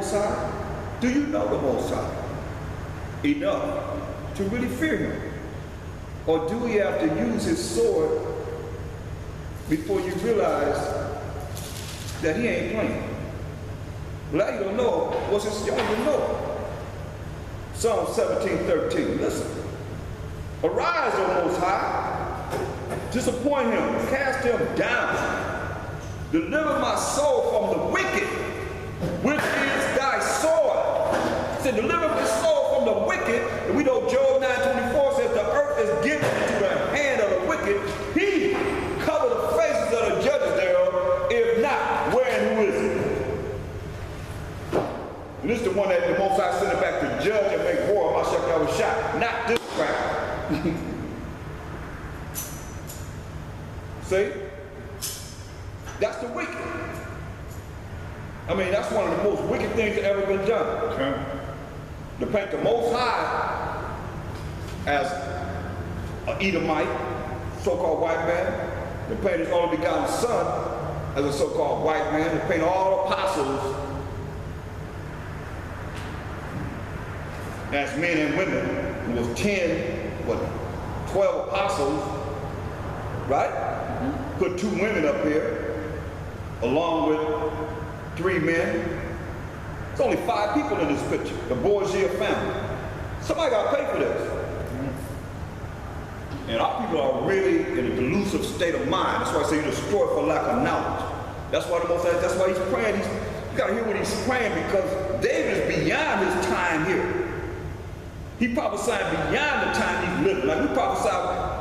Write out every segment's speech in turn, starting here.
Most High? Do you know the Most High enough to really fear him? Or do we have to use his sword before you realize that he ain't playing? Well, you don't know. What's his? You don't even know. Psalm 17:13. Listen. Arise, O Most High. Disappoint him. Cast him down. Deliver my soul from the wicked, which is thy sword. He said, deliver my soul from the wicked. And we know Job 9:24 says the earth is given into the hand of the wicked. He covered the faces of the judges thereof. If not, where and who is it? And this is the one that the Most High sent it back to judge and make war on my shot. Not this crap. See? That's the wicked. I mean, that's one of the most wicked things that ever been done. Okay. To paint the Most High as an Edomite, so-called white man. To paint his only begotten son as a so-called white man. To paint all apostles as men and women. It was 12 apostles, right? Mm-hmm. Put 2 women up here, along with 3 men. It's only 5 people in this picture, the Borgia family. Somebody got to pay for this. Mm-hmm. And our people are really in a delusive state of mind. That's why I say you destroy for lack of knowledge. That's why the Most High, that's why he's praying. You got to hear what he's praying, because David is beyond his time here. He prophesied beyond the time he's living. Like we prophesy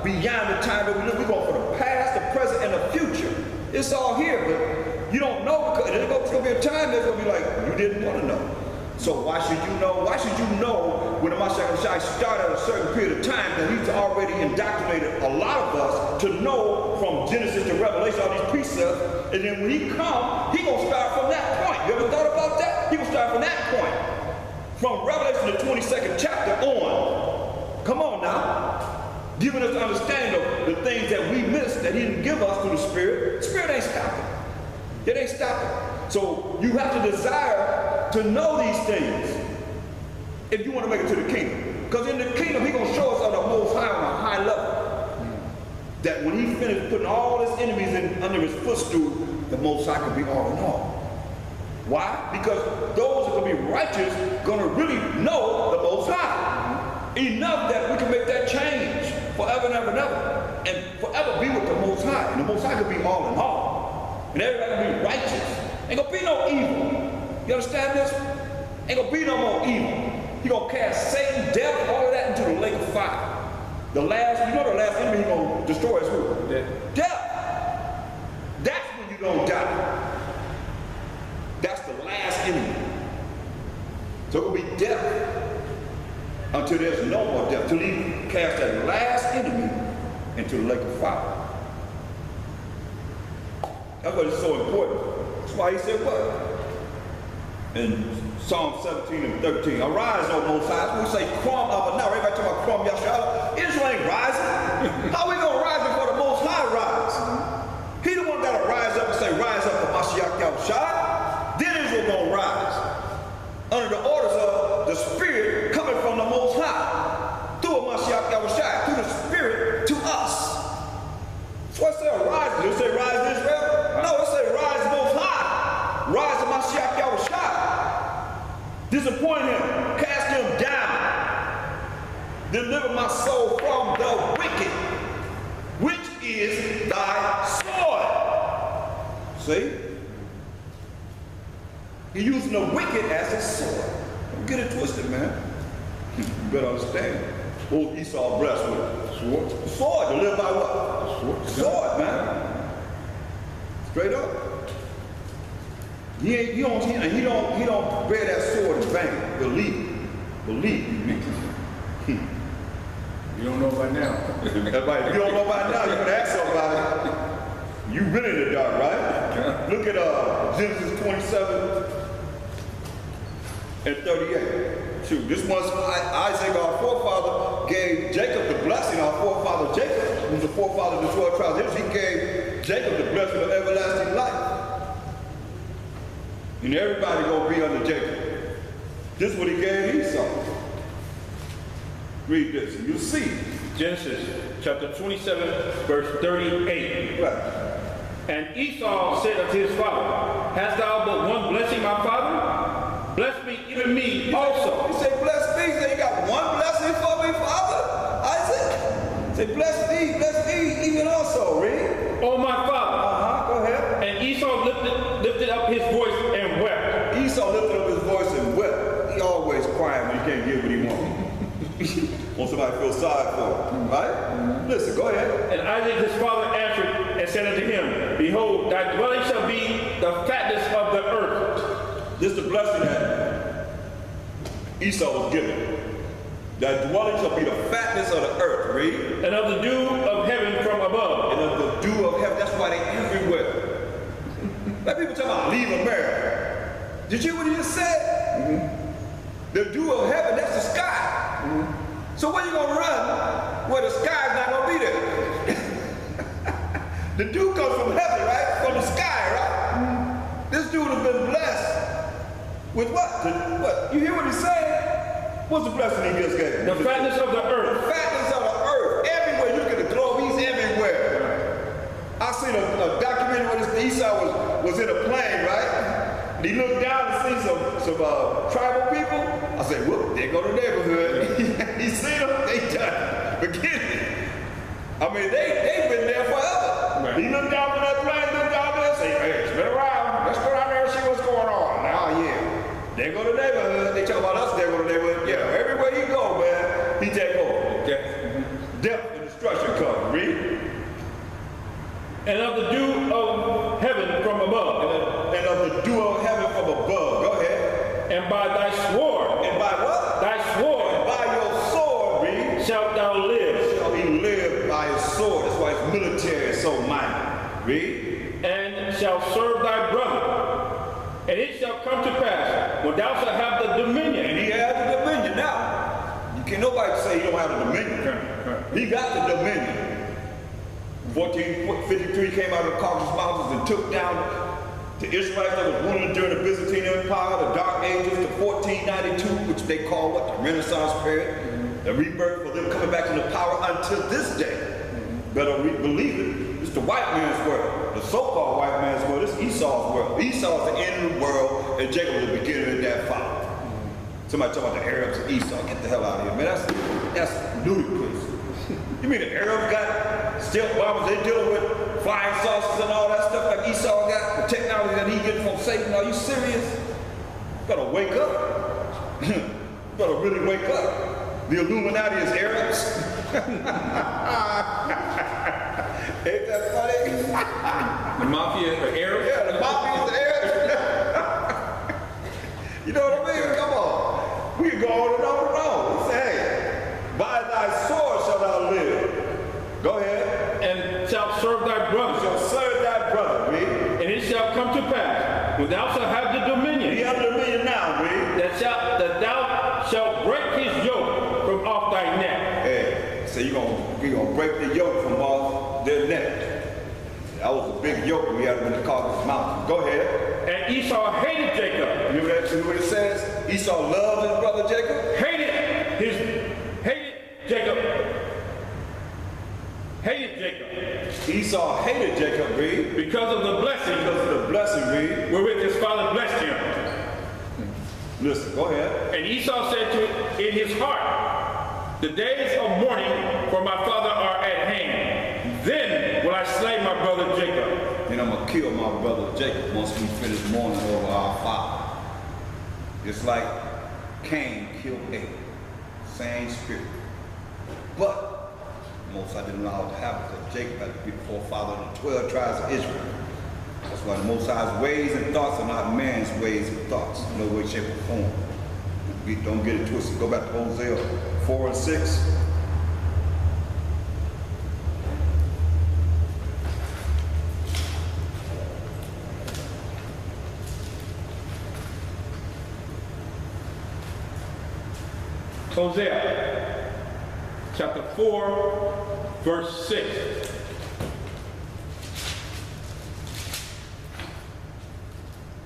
beyond the time that we live. We're going for the past, the present, and the future. It's all here, but you don't know, because there's going to be a time that's going to be like, you didn't want to know. So why should you know? Why should you know when the Mashiach started at a certain period of time that he's already indoctrinated a lot of us to know from Genesis to Revelation all these precepts, and then when he comes, he going to start from that point. You ever thought about that? He going to start from that point. From Revelation the 22nd chapter on. Come on now. Giving us understanding of the things that we missed that he didn't give us through the Spirit. The Spirit ain't stopping. It ain't stopping. So you have to desire to know these things if you want to make it to the kingdom. Because in the kingdom, he's going to show us on the Most High on a high level. That when he finished putting all his enemies under his footstool, the Most High can be all in all. Why? Because those that are going to be righteous going to really know the Most High. Enough that we can make that change forever and ever and ever. And forever be with the Most High. And the Most High can be all in all. And everybody can be righteous. Ain't going to be no evil. You understand this? Ain't going to be no more evil. He's going to cast Satan, death, all of that into the lake of fire. The last, you know the last enemy he's going to destroy is who? Death. That's when you're going to die. That's the last enemy. So it will be death until there's no more death. Till he cast that last enemy into the lake of fire. That's why it's so important. That's why he said what? In Psalm 17 and 13, arise, O Most High. We say, Krum of now. Everybody talking about Krum Yashar. Israel ain't rising. How we going to rise before the Most High rise? He the one got to rise up and say, rise up for Mashiach Yahushua. Then Israel going to rise under the orders of the Spirit coming from the Most High through a Mashiach Yahushua, through the Spirit to us. That's why it says arise. Did it say rise Israel? No, it says rise Most High. Rise to Mashiach Yahushua. Disappoint him. Cast him down. Deliver my soul from the wicked, which is thy sword. See? He's using the wicked as his sword. Don't get it twisted, man. You better understand. What Esau blessed with? Sword. Sword. To live by what? Sword. Sword, man. Straight up. He don't bear that sword in vain. Believe me. You don't know by now. If you don't know by now, you can ask somebody. You really in the dark, right? Yeah. Look at Genesis 27 and 38. Shoot, this was Isaac, our forefather, gave Jacob the blessing. Our forefather Jacob, who was the forefather of the 12 tribes of Israel, he gave Jacob the blessing of everlasting life. And everybody gonna be under Jacob. This is what he gave Esau. Read this and you'll see. Genesis chapter 27, verse 38. Right. And Esau said unto his father, Hast thou but one blessing, my father? Bless me, even me also. He said, bless me. He said, you got one blessing for me, father? Isaac? He said, bless me, even also. Read. Oh, my father. Go ahead. And Esau lifted up his voice and wept. Esau lifted up his voice and wept. He always crying when he can't get what he wants. Want somebody to feel sorry for him, right? Listen, go ahead. And Isaac his father answered and said unto him, Behold, thy dwelling shall be the fatness of the earth. This is the blessing that Esau was given. Thy dwelling shall be the fatness of the earth. Read. And of the dew of heaven from above. And of the dew of heaven. That's why they everywhere. Like people talking about leave America. Did you hear what he just said? The dew of heaven, that's the sky. So where you gonna run where the sky's not gonna be there? The dew comes from heaven, right? From the sky, right? This dude has been blessed with what? What? You hear what he's saying? What's the blessing he just gave? The fatness of the earth. The fatness of the earth. Everywhere you look at the globe, he's everywhere. I seen a documentary where Esau was in a plane, right? And he looked down and seen some tribal people. I said, whoop, there go the neighborhood. He seen them, they done. Forget it. I mean, they've been there forever. Right. He looked down from that plane, looked down there and said, hey, it's been around. Let's go down there and see what's going on. Now, yeah. There go the neighborhood. They talk about us, there go the neighborhood. Yeah, everywhere he go, man, he take over. Death and destruction come. Read. And of the dew of heaven from above. And of the dew of heaven from above. Go ahead. And by thy sword. And by what? Thy sword. And by your sword, read. Shalt thou live. Shall he live by his sword. That's why his military is so mighty. Read. And shall serve thy brother. And it shall come to pass, when thou shalt have the dominion. And he has the dominion now. You can't nobody say he don't have the dominion. He got the dominion. 1453 came out of the Caucasus Mountains and took down the Israelites that was ruling during the Byzantine Empire, the Dark Ages, to 1492, which they call what? The Renaissance period. The rebirth for them coming back into power until this day. Better believe it. It's the white man's world. The so-called white man's world. It's Esau's world. Esau's the end of the world, and Jacob is the beginning of that fall. Somebody talking about the Arabs and Esau. Get the hell out of here, man. That's ludicrous. You mean the Arabs got stealth bombers? They dealing with flying saucers and all that stuff like Esau got? The technology that he gets from Satan? Are you serious? You gotta wake up. You gotta really wake up. The Illuminati is Arabs. Ain't that funny? The mafia are Arabs? Yeah, the mafia is Arabs. You know what I mean? Come on. We can go on and on and on. Say, hey, by thy sword shalt thou live. Go ahead. And shalt serve thy brother. Shall serve thy brother, read. And it shall come to pass, when thou shalt have the dominion. He have the dominion now, read. That thou shalt break his yoke from off thy neck. Hey, so you're gonna break the yoke from off their neck. That was a big yoke we had in the Caucasus Mountains. Go ahead. And Esau hated Jacob. You know what it says? Esau loved his brother Jacob. Hated Jacob. Esau hated Jacob, read. Because of the blessing, read. Wherewith his father blessed him. Listen, go ahead. And Esau said in his heart, the days of mourning for my father are at hand. Then will I slay my brother Jacob. And I'm going to kill my brother Jacob once we finish mourning over our father. It's like Cain killed Abel. Same spirit. But Most High didn't allow it to happen because Jacob had to be the forefather of the 12 tribes of Israel. That's why the Most High's ways and thoughts are not man's ways and thoughts, in no way, shape, or form. Don't get it twisted. Go back to Hosea 4 and 6. Hosea chapter 4, verse 6.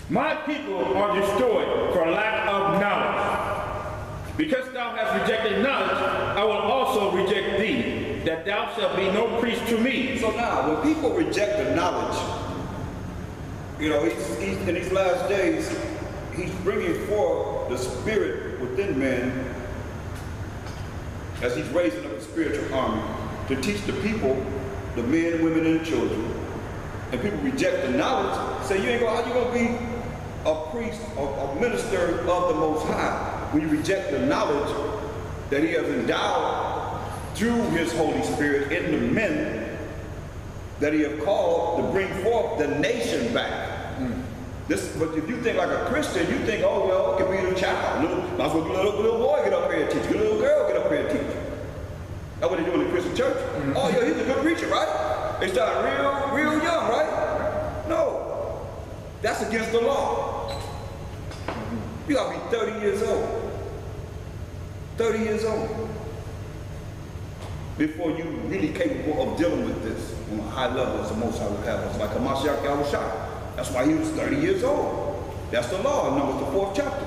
My people are destroyed for lack of knowledge. Because thou hast rejected knowledge, I will also reject thee, that thou shalt be no priest to me. So now, when people reject the knowledge, you know, he's in these last days, he's bringing forth the spirit within men as he's raising up a spiritual army to teach the people, the men, women, and the children. And people reject the knowledge, say, how you gonna be a priest or a minister of the Most High when you reject the knowledge that he has endowed through his Holy Spirit in the men that he has called to bring forth the nation back. But if you think like a Christian, you think, oh, well, it could be a child. Might as well get a little boy get up here and teach. Get a little girl get up here and teach. That's what they do in the Christian church. Oh, yeah, he's a good preacher, right? They start real young, right? No. That's against the law. You gotta be 30 years old. 30 years old. Before you really capable of dealing with this on a high level as the Most High would have us, like a Mashiach Yahushua. That's why he was 30 years old. That's the law, Numbers the 4th chapter.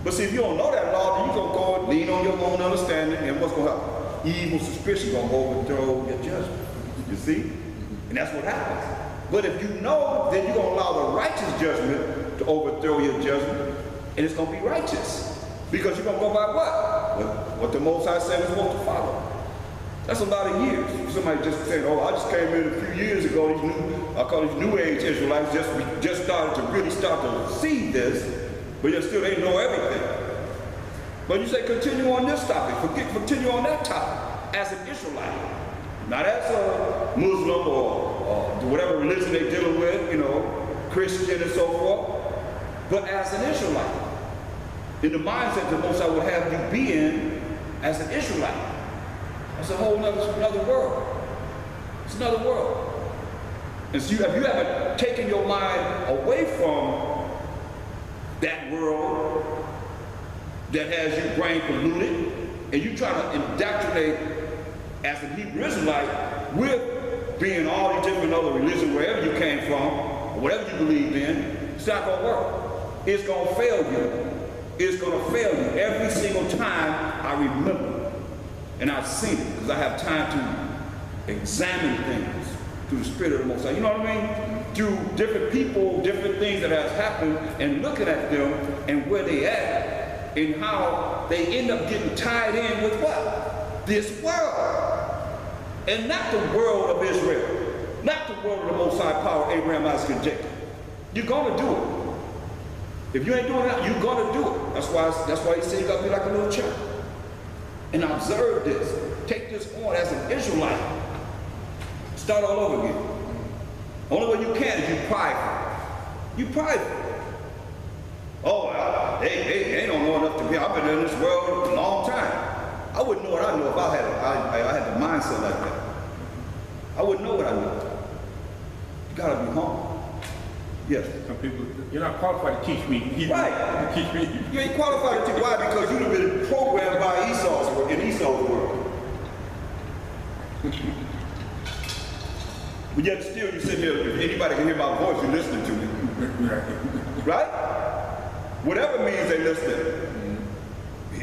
But see, if you don't know that law, then you're going to go and lean on your own understanding, and what's going to happen? Evil suspicion going to overthrow your judgment. You see? And that's what happens. But if you know, then you're going to allow the righteous judgment to overthrow your judgment, and it's going to be righteous. Because you're going to go by what? What the Most High said is supposed to follow. That's a lot of years. Somebody just said, oh, I just came in a few years ago, I call these New Age Israelites just started to really start to see this, but yet still they know everything. But you say continue on this topic, continue on that topic as an Israelite. Not as a Muslim or whatever religion they're dealing with, you know, Christian and so forth, but as an Israelite. In the mindset the Most High would have you be in as an Israelite. It's a whole another world. It's another world. And so have you ever taken your mind away from that world that has your brain polluted, and you try to indoctrinate as a Hebrew Israelite with being all these different other religions, wherever you came from, or whatever you believed in? It's not going to work. It's going to fail you. It's going to fail you every single time. I remember. And I've seen it because I have time to examine things through the Spirit of the Most High. You know what I mean? Through different people, different things that has happened, and looking at them and where they at, and how they end up getting tied in with what? This world. And not the world of Israel. Not the world of the Most High power, Abraham, Isaac, and Jacob. You're going to do it. If you ain't doing that, you're going to do it. That's why he said you got to be like a little child. And observe this. Take this on as an Israelite. Start all over again. Only way you can is you prideful. You prideful. Oh, they don't know enough to be. I've been in this world a long time. I wouldn't know what I know if I had the mindset like that. I wouldn't know what I know. You gotta be humble. Yes. Some people, you're not qualified to teach me. Right. Teach me. You ain't qualified to teach. Why? Because you've been programmed by Esau's world. But yet still you sit here, if anybody can hear my voice, you're listening to me. Right? Whatever means they listen.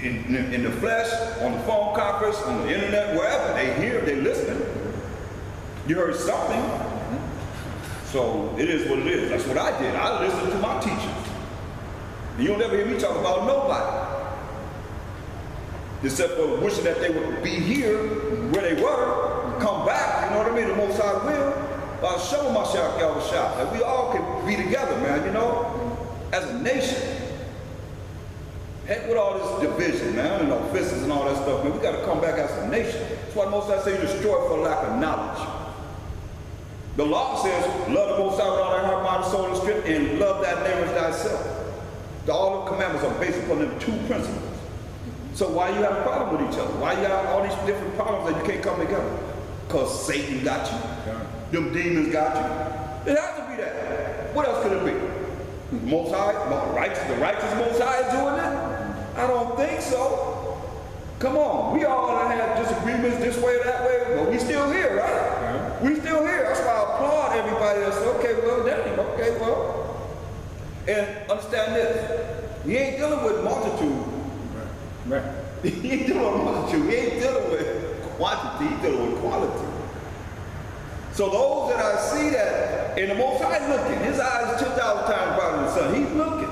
In the flesh, on the phone conference, on the internet, wherever, they hear, they listen. You heard something. So it is what it is. That's what I did. I listened to my teachers. And you'll never hear me talk about nobody. Except for wishing that they would be here where they were, come back, you know what I mean? The Most High will. I'll show Mashiach Yahushua that we all can be together, man, you know, as a nation. Heck with all this division, man, and offenses and all that stuff, man. We got to come back as a nation. That's why the Most High say you destroy for lack of knowledge. The law says, love the Most High with all thy heart, mind, soul, and strength, and love thy neighbor as thyself. All the commandments are based upon them two principles. So why you have a problem with each other? Why you have all these different problems that you can't come together? Because Satan got you. Them demons got you. It has to be that. What else could it be? Most High, the righteous Most High is doing it? I don't think so. Come on, we all have disagreements this way or that way, but we still here, right? Yeah. We still here. That's why I applaud everybody that says, okay, well, damn, okay, well. And understand this, we ain't dealing with multitude. Right. He ain't dealing with multitude. He ain't dealing with quantity. He's dealing with quality. So those that I see that, and the Most High looking, his eyes 2,000 times brighter than the sun. He's looking.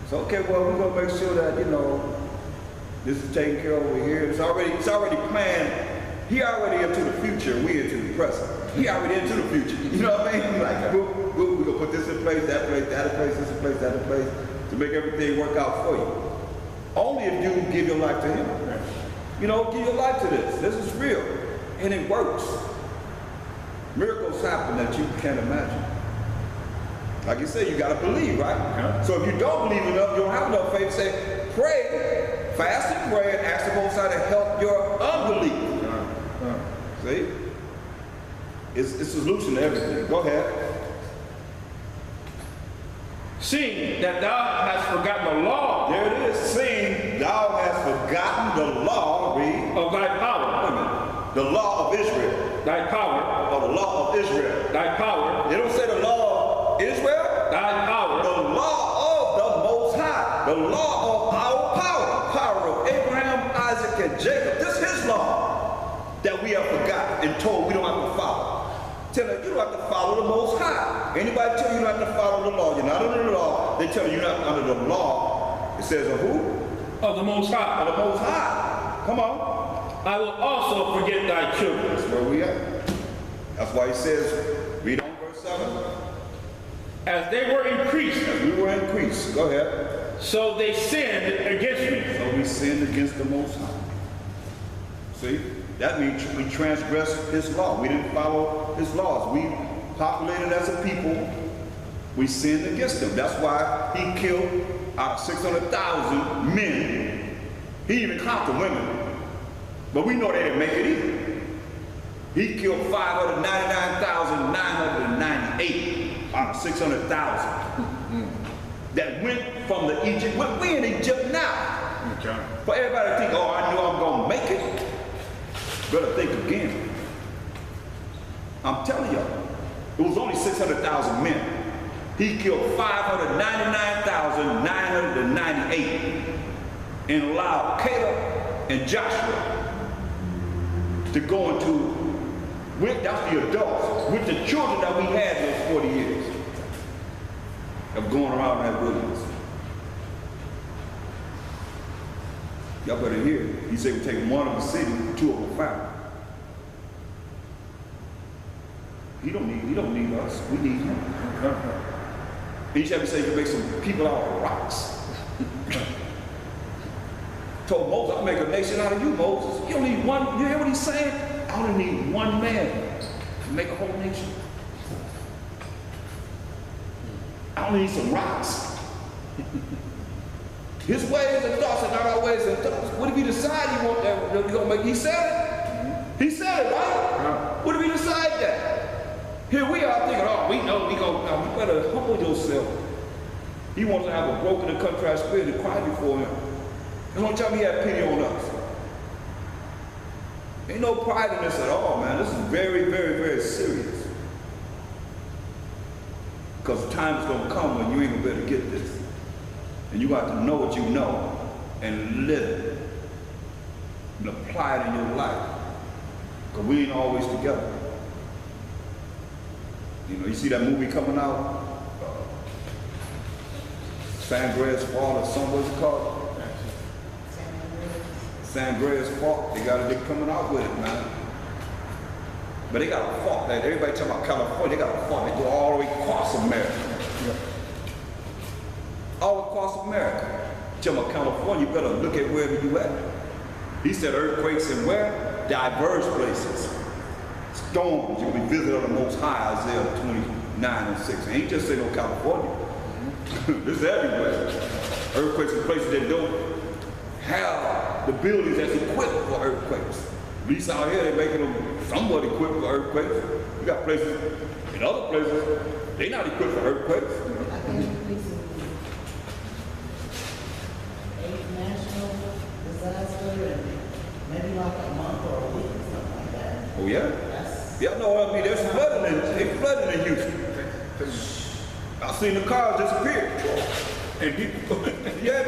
So okay, well, we're gonna make sure that, you know, this is taken care of over here. It's already planned. He already into the future. We into the present. He already into the future. You know what I mean? Like, we're gonna put this in place, that place, that in place, this in place, that in place, to make everything work out for you. Only if you give your life to him. You know, give your life to this. This is real. And it works. Miracles happen that you can't imagine. Like you said, you got to believe, right? Yeah. So if you don't believe enough, you don't have enough faith, say, pray, fast and pray, and ask the Most High to help your unbelief. See? It's a solution to everything. Go ahead. Seeing that thou hast forgotten the law. There it is. Seeing thou hast forgotten the law, read. Of thy power. Wait a minute. The law of Israel. Thy power. Or the law of Israel. Thy power. It don't say the law of Israel. Thy power. The law of the Most High. The law of our power. Power of Abraham, Isaac, and Jacob. This is his law that we have forgotten and told we don't have to follow. Tell you, you don't have to follow the Most High. Anybody tell you you don't have to follow the law, you're not under the law, they tell you you're not under the law. It says of who? Of the Most High. Of the Most High. Come on. I will also forget thy children. That's where we at. That's why he says, read on verse 7. As they were increased. As we were increased. Go ahead. So they sinned against me. So we sinned against the Most High. See? That means we transgressed his law. We didn't follow his laws. We populated as a people. We sinned against him. That's why he killed out of 600,000 men. He even counted women. But we know they didn't make it either. He killed 599,998 out of 600,000 that went from the Egypt. We're in Egypt now. Okay. For everybody to think, oh, I know I'm going to make it. Better think again. I'm telling y'all, it was only 600,000 men. He killed 599,998 and allowed Caleb and Joshua to go into, that's the adults, with the children that we had those 40 years of going around that wilderness. Y'all better hear it. He said we take one of the city, two of them found. He don't need us. We need him. He said you can make some people out of rocks. Told Moses, I'll make a nation out of you, Moses. You don't need one, you hear what he's saying? I only need one man to make a whole nation. I only need some rocks. His ways and thoughts are not our ways and thoughts. What if he decide he want that? You're gonna make? He said it. He said it, right? What if he decide that? Here we are thinking, oh, we know we go. Now you better humble yourself. He wants to have a broken and contrite spirit and cry before him. And don't tell me he had pity on us. Ain't no pride in this at all, man. This is very, very, very serious. Because the time is gonna come when you ain't gonna be able to get this. And you got to know what you know and live it and apply it in your life. Because we ain't always together. You know, you see that movie coming out? San Andreas Fault or something, what's it called? San Andreas Fault. They got it coming out with it, man. But they got a fault. Like everybody talking about California, they got a fault. They go all the way across America. All across America. Tell me, California, you better look at wherever you at. He said earthquakes and where? Diverse places. Storms. You'll be visited the Most High, Isaiah 29 and 6. Ain't just say no California. This is everywhere. Earthquakes in places that don't have the buildings that's equipped for earthquakes. At least out here, they're making them somewhat equipped for earthquakes. You got places, in other places, they're not equipped for earthquakes. National disaster and maybe like a month or a week or something like that. Oh yeah? Yeah, no, I mean, there's flooding in Houston. I've seen the cars disappear. And people, yeah.